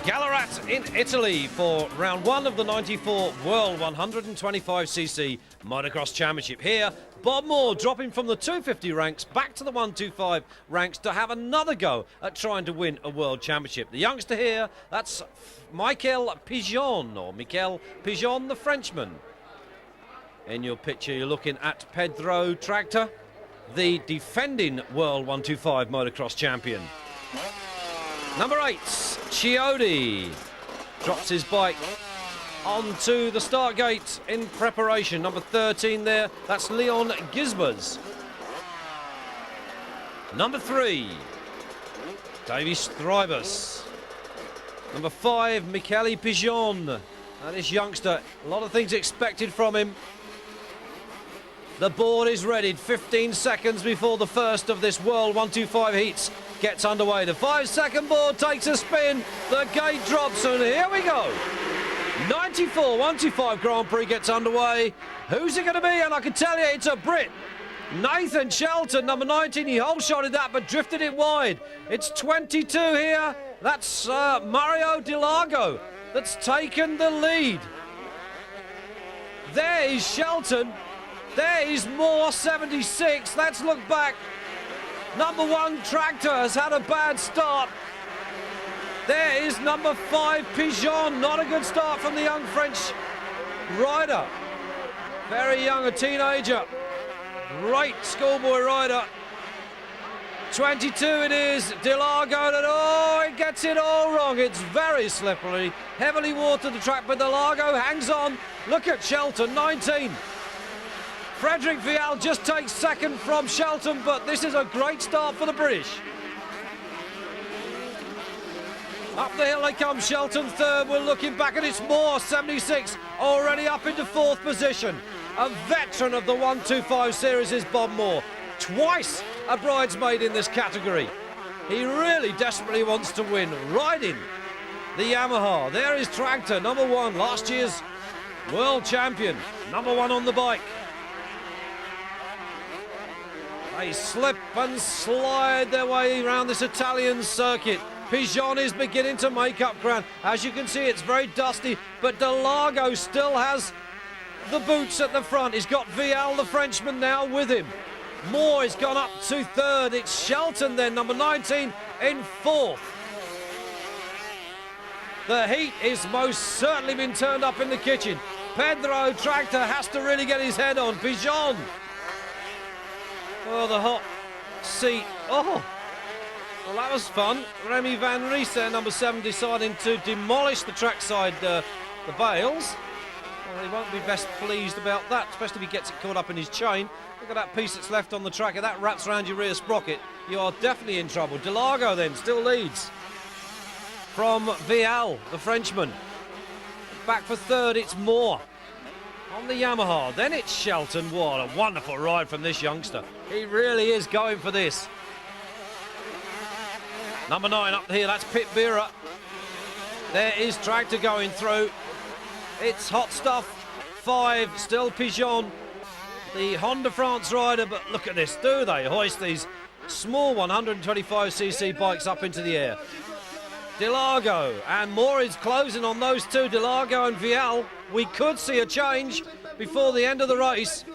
Gallerat in Italy for round one of the 94 World 125cc Motocross Championship. Here, Bob Moore dropping from the 250 ranks back to the 125 ranks to have another go at trying to win a World Championship. The youngster here, that's Michael Pigeon, the Frenchman. In your picture, you're looking at Pedro Tractor, the defending World 125 Motocross champion. Number 8, CHIODI, drops his bike onto the start gate in preparation. Number 13 there, that's Leon Gisbers. Number 3, Davy Strybus. Number 5, Michele Pigeon. Now this youngster, a lot of things expected from him. The board is readied 15 seconds before the first of this World 125 heats gets underway. The 5-second board takes a spin, the gate drops, and here we go. 94 125 Grand Prix gets underway. Who's it going to be? And I can tell you it's a Brit. Nathan Shelton, number 19, he hole-shotted that but drifted it wide. It's 22 here. That's Mario Di Largo that's taken the lead. There is Shelton. There is Moore, 76. Let's look back. Number 1, Tractor, has had a bad start. There is number 5, Pigeon. Not a good start from the young French rider. Very young, a teenager. Great schoolboy rider. 22 it is. Di Largo, oh, it gets it all wrong. It's very slippery. Heavily watered the track, but Di Largo hangs on. Look at Shelton, 19. Frederick Vial just takes second from Shelton, but this is a great start for the British. Up the hill they come, Shelton third. We're looking back and it's Moore, 76, already up into 4th position. A veteran of the 125 series is Bob Moore. Twice a bridesmaid in this category. He really desperately wants to win, riding the Yamaha. There is Tractor, number 1, last year's world champion, number 1 on the bike. They slip and slide their way around this Italian circuit. Pigeon is beginning to make up ground. As you can see, it's very dusty, but Di Largo still has the boots at the front. He's got Vial, the Frenchman, now with him. Moore has gone up to 3rd. It's Shelton then, number 19, in 4th. The heat is most certainly been turned up in the kitchen. Pedro Tractor has to really get his head on. Pigeon. Oh, the hot seat. Oh, well, that was fun. Remy Van Ries there, number 7, deciding to demolish the trackside, the bales. Well, he won't be best pleased about that, especially if he gets it caught up in his chain. Look at that piece that's left on the track. If that wraps around your rear sprocket, you are definitely in trouble. Di Largo then still leads from Vial, the Frenchman. Back for 3rd, it's Moore on the Yamaha. Then it's Shelton. What a wonderful ride from this youngster. He really is going for this. Number 9 up here, that's Pit Bira. There is Tractor going through. It's hot stuff. 5, still Pigeon, the Honda France rider, but look at this. Do they hoist these small 125cc bikes up into the air? Di Largo and Moore is closing on those two, Di Largo and Vial. We could see a change before the end of the race.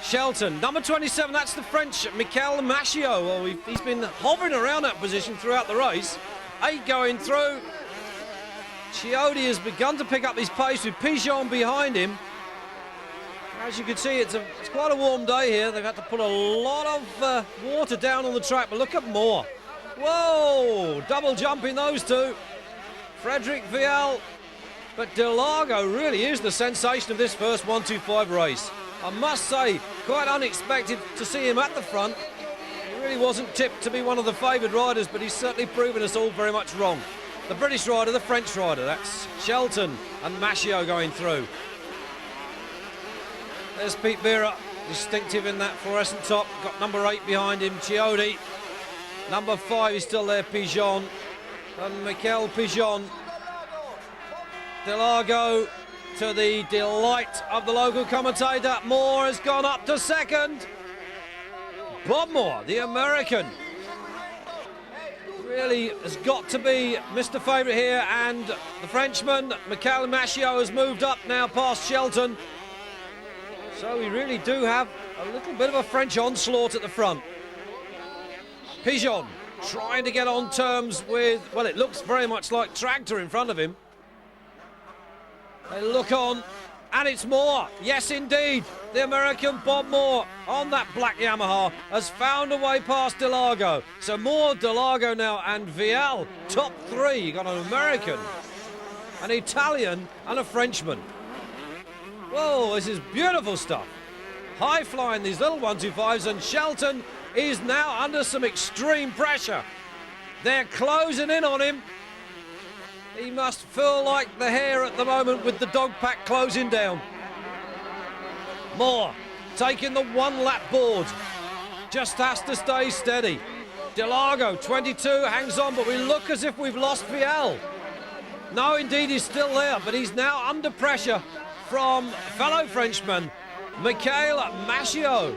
Shelton, number 27, that's the French Michael Machio. Well, he's been hovering around that position throughout the race. 8 going through. CHIODI has begun to pick up his pace with Pigeon behind him. As you can see, it's quite a warm day here. They've had to put a lot of water down on the track, but look at Moore. Whoa, double jumping those two. Frederick Vial, but Di Largo really is the sensation of this first 125 race. I must say, quite unexpected to see him at the front. He really wasn't tipped to be one of the favoured riders, but he's certainly proven us all very much wrong. The British rider, the French rider, that's Shelton and Machio going through. There's Pete Bira, distinctive in that fluorescent top. Got number 8 behind him, CHIODI. Number 5 is still there, Pigeon. And Michael Pigeon. Di Largo, to the delight of the local commentator. Moore has gone up to 2nd. Bob Moore, the American. really has got to be Mr. Favourite here, and the Frenchman, Michael Machiot, has moved up now past Shelton. So we really do have a little bit of a French onslaught at the front. Pigeon trying to get on terms with, well, it looks very much like Tractor in front of him. They look on, and it's Moore. Yes, indeed. The American Bob Moore on that black Yamaha has found a way past DeLargo. So Moore, DeLargo now, and Vial, top three. You got an American, an Italian, and a Frenchman. Whoa, this is beautiful stuff. High flying these little 125s, and Shelton is now under some extreme pressure. They're closing in on him. He must feel like the hare at the moment with the dog pack closing down. Moore taking the one-lap board. Just has to stay steady. DeLargo, 22, hangs on, but we look as if we've lost Vial. No, indeed, he's still there, but he's now under pressure from fellow Frenchman, Michael Machiot.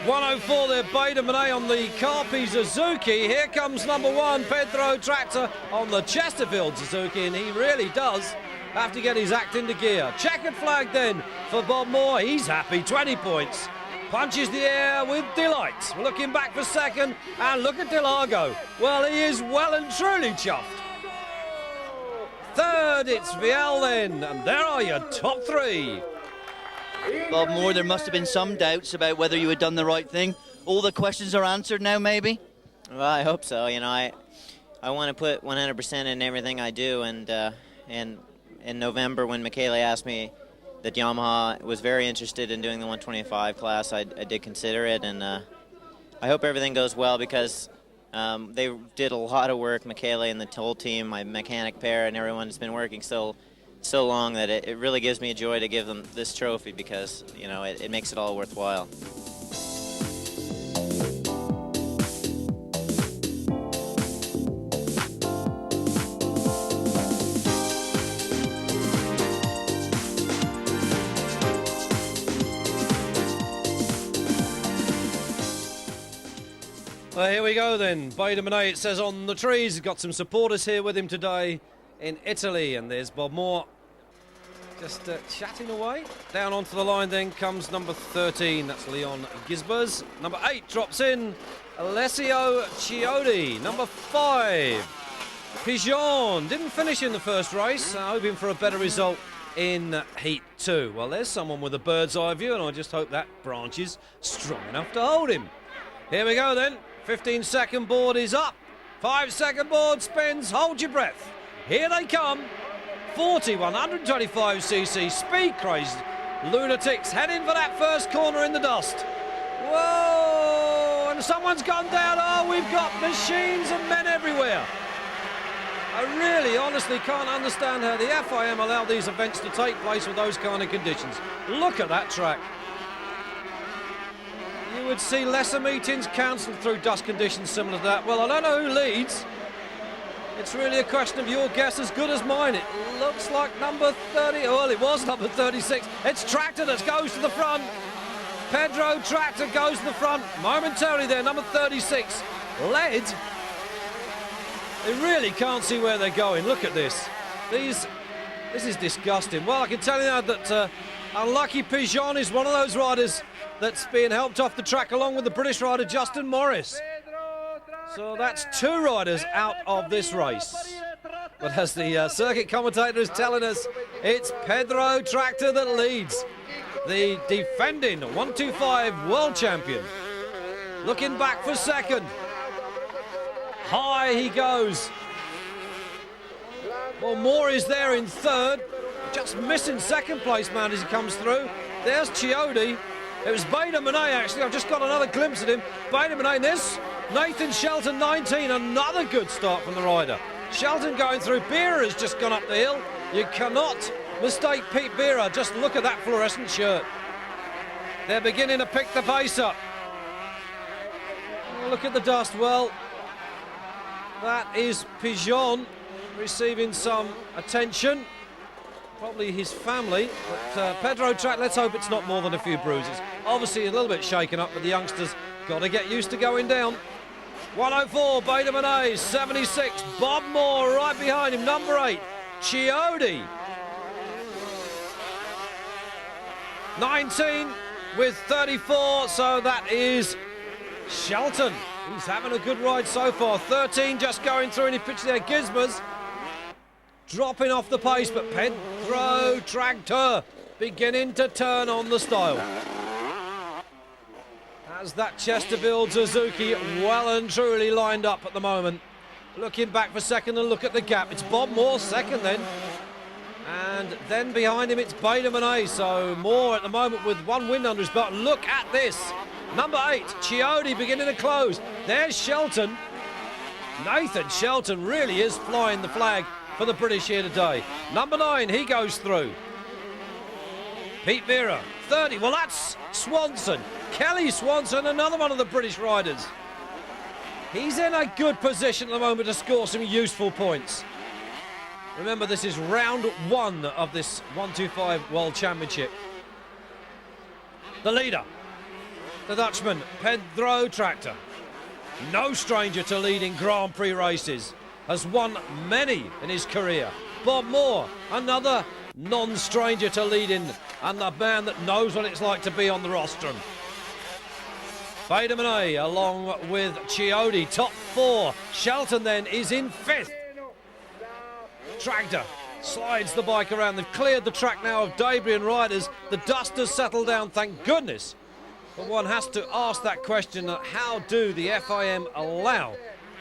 104 there, Beta Monet on the Carpi Suzuki. Here comes number one, Pedro Tractor on the Chesterfield Suzuki, and he really does have to get his act into gear. Checkered flag then for Bob Moore. He's happy, 20 points. Punches the air with delight. Looking back for second, and look at DeLargo. Well, he is well and truly chuffed. Third, it's Vial then, and there are your top three. Bob Moore, there must have been some doubts about whether you had done the right thing. All the questions are answered now, maybe? Well, I hope so. You know, I want to put 100% in everything I do, and in November when Michele asked me that Yamaha was very interested in doing the 125 class, I did consider it, and I hope everything goes well, because they did a lot of work, Michele and the whole team, my mechanic pair, and everyone's been working so long that it really gives me joy to give them this trophy, because, you know, it makes it all worthwhile. Well, here we go then. Beta Monet, it says on the trees. He's got some supporters here with him today in Italy, and there's Bob Moore just chatting away. Down onto the line then comes number 13, that's Leon Gisbers. Number 8 drops in, Alessio CHIODI. Number 5, Pigeon. Didn't finish in the first race, hoping for a better result in Heat 2. Well, there's someone with a bird's eye view, and I just hope that branch is strong enough to hold him. Here we go then, 15-second board is up. 5-second board spins, hold your breath. Here they come. 125cc speed-crazed lunatics heading for that first corner in the dust. Whoa! And someone's gone down. Oh, we've got machines and men everywhere. I really, honestly can't understand how the FIM allow these events to take place with those kind of conditions. Look at that track. You would see lesser meetings cancelled through dust conditions similar to that. Well, I don't know who leads. It's really a question of your guess as good as mine. It looks like number 30, well, it was number 36. It's Tractor that goes to the front. Pedro Tractor goes to the front momentarily there, number 36. Led. They really can't see where they're going. Look at this. This is disgusting. Well, I can tell you now that unlucky Pigeon is one of those riders that's being helped off the track along with the British rider Justin Morris. So that's 2 riders out of this race. But as the circuit commentator is telling us, it's Pedro Tractor that leads. The defending 125 world champion. Looking back for second. High he goes. Well, Moore is there in third. Just missing second place, man, as he comes through. There's CHIODI. It was Beta Monet, actually. I've just got another glimpse at him. Beta Monet, and this Nathan Shelton, 19. Another good start from the rider. Shelton going through. Beera has just gone up the hill. You cannot mistake Pete Beera. Just look at that fluorescent shirt. They're beginning to pick the pace up. Oh, look at the dust. Well, that is Pigeon receiving some attention. Probably his family, but Pedro Tractor, let's hope it's not more than a few bruises. Obviously a little bit shaken up, but the youngsters got to get used to going down. 104, Beta Monet, 76. Bob Moore right behind him, number 8, CHIODI. 19 with 34, so that is Shelton. He's having a good ride so far. 13 just going through, and he pitches there. Gizmers dropping off the pace, but Pedro Tractor beginning to turn on the style. As that Chesterfield Suzuki well and truly lined up at the moment. Looking back for second and look at the gap. It's Bob Moore second then. And then behind him it's Beta Monet. So Moore at the moment with one win under his belt. Look at this. Number 8, CHIODI beginning to close. There's Shelton. Nathan Shelton really is flying the flag for the British here today. Number 9, he goes through. Pete Vera, 30. Well, that's Swanson. Kelly Swanson, another one of the British riders. He's in a good position at the moment to score some useful points. Remember, this is round 1 of this 125 World Championship. The leader, the Dutchman, Pedro Tractor. No stranger to leading Grand Prix races. Has won many in his career. Bob Moore, another non-stranger to leading, and the man that knows what it's like to be on the rostrum. Beta Monet along with CHIODI, top 4. Shelton then is in 5th. Tractor slides the bike around. They've cleared the track now of debris and riders. The dust has settled down, thank goodness. But one has to ask that question, how do the FIM allow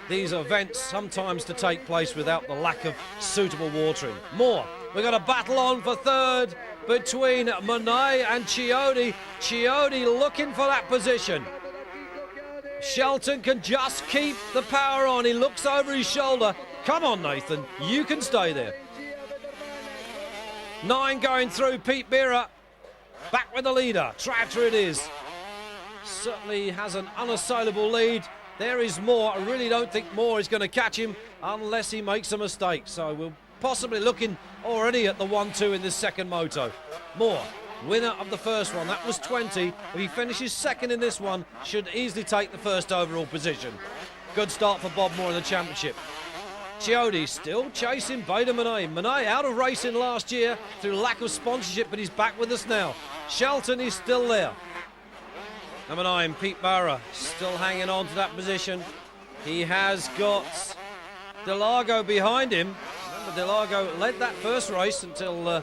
these events sometimes to take place without the lack of suitable watering? More. We've got a battle on for 3rd between Monet and CHIODI. CHIODI looking for that position. Shelton can just keep the power on. He looks over his shoulder. Come on, Nathan, you can stay there. 9 going through, Pete Vera back with the leader. Tractor it is. Certainly has an unassailable lead. There is Moore. I really don't think Moore is going to catch him unless he makes a mistake. So we're possibly looking already at the 1-2 in this second moto. Moore, winner of the first one. That was 20. If he finishes second in this one, should easily take the first overall position. Good start for Bob Moore in the championship. CHIODI still chasing Beta Monet. Monet out of racing last year through lack of sponsorship, but he's back with us now. Shelton is still there. Number 9, Pete Barra, still hanging on to that position. He has got LARGO behind him. Remember, LARGO led that first race until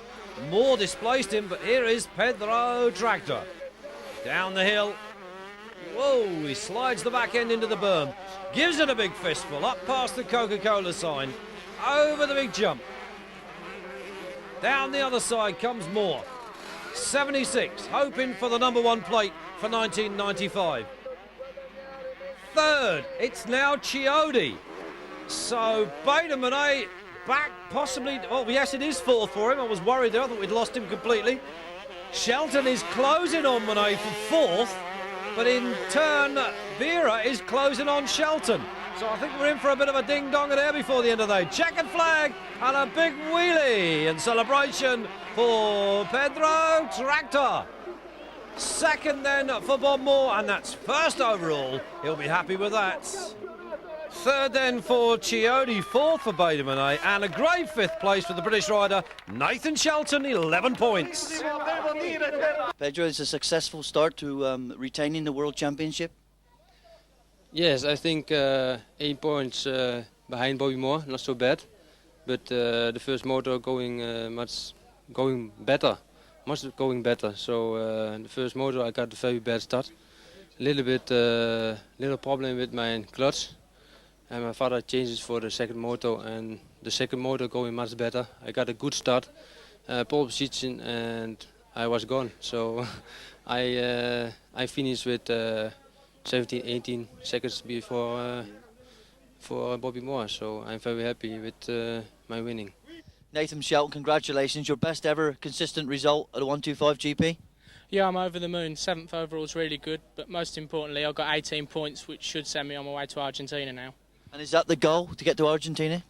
Moore displaced him, but here is Pedro Tractor. Down the hill. Whoa, he slides the back end into the berm. Gives it a big fistful, up past the Coca-Cola sign. Over the big jump. Down the other side comes Moore. 76, hoping for the number 1 plate for 1995. 3rd, it's now CHIODI. So Beta Monet back possibly, oh yes, it is 4th for him. I was worried there, I thought we'd lost him completely. Shelton is closing on Monet for 4th, but in turn Vera is closing on Shelton. So I think we're in for a bit of a ding-dong there before the end of the day. Checkered flag and a big wheelie and celebration for Pedro Tractor. 2nd then for Bob Moore, and that's 1st overall. He'll be happy with that. 3rd then for CHIODI, 4th for Beta Monet, and a great 5th place for the British rider Nathan Shelton, 11 points. Pedro, is a successful start to retaining the World Championship? Yes, I think 8 points behind Bobby Moore, not so bad. But the first motor going better. So the first motor I got a very bad start. Little problem with my clutch. And my father changes for the second motor, and the second motor going much better. I got a good start, pole position, and I was gone. So I finished with 17, 18 seconds before for Bobby Moore. So I'm very happy with my winning. Nathan Shelton, congratulations. Your best ever consistent result at a 125 GP? Yeah, I'm over the moon. 7th overall is really good, but most importantly, I've got 18 points, which should send me on my way to Argentina now. And is that the goal, to get to Argentina?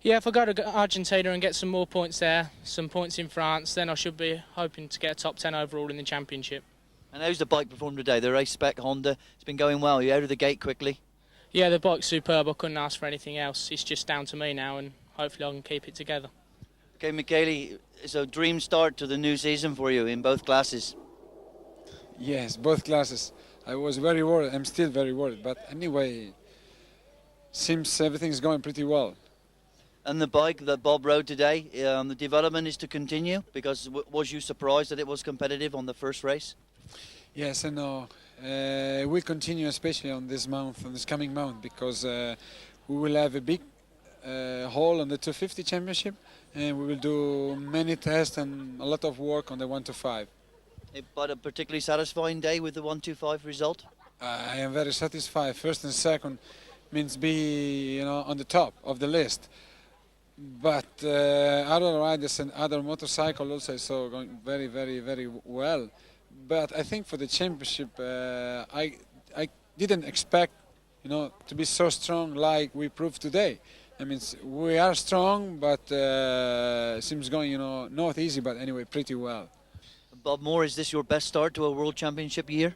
Yeah, if I go to Argentina and get some more points there, some points in France, then I should be hoping to get a top 10 overall in the championship. And how's the bike performed today? The race spec Honda, it's been going well. You're out of the gate quickly. Yeah, the bike's superb. I couldn't ask for anything else. It's just down to me now, and hopefully I can keep it together. Okay, Michele, it's a dream start to the new season for you in both classes. Yes, both classes. I was very worried. I'm still very worried. But anyway, seems everything's going pretty well. And the bike that Bob rode today, the development is to continue, because was you surprised that it was competitive on the first race? Yes, I know. We'll continue, especially on this month, on this coming month, because we will have a big haul on the 250 championship, and we will do many tests and a lot of work on the 125. But a particularly satisfying day with the 125 result? I am very satisfied. First and second means be, on the top of the list. But other riders and other motorcycle also so going very, very, very well. But I think for the championship, I didn't expect, to be so strong like we proved today. I mean, we are strong, but seems going, not easy, but anyway, pretty well. Bob Moore, is this your best start to a World Championship year?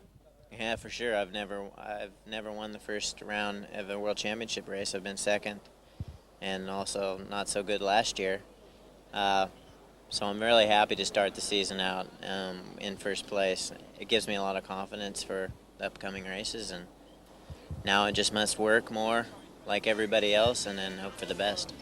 Yeah, for sure. I've never won the first round of a World Championship race. I've been second, and also not so good last year. So I'm really happy to start the season out in first place. It gives me a lot of confidence for the upcoming races, and now I just must work more like everybody else and then hope for the best.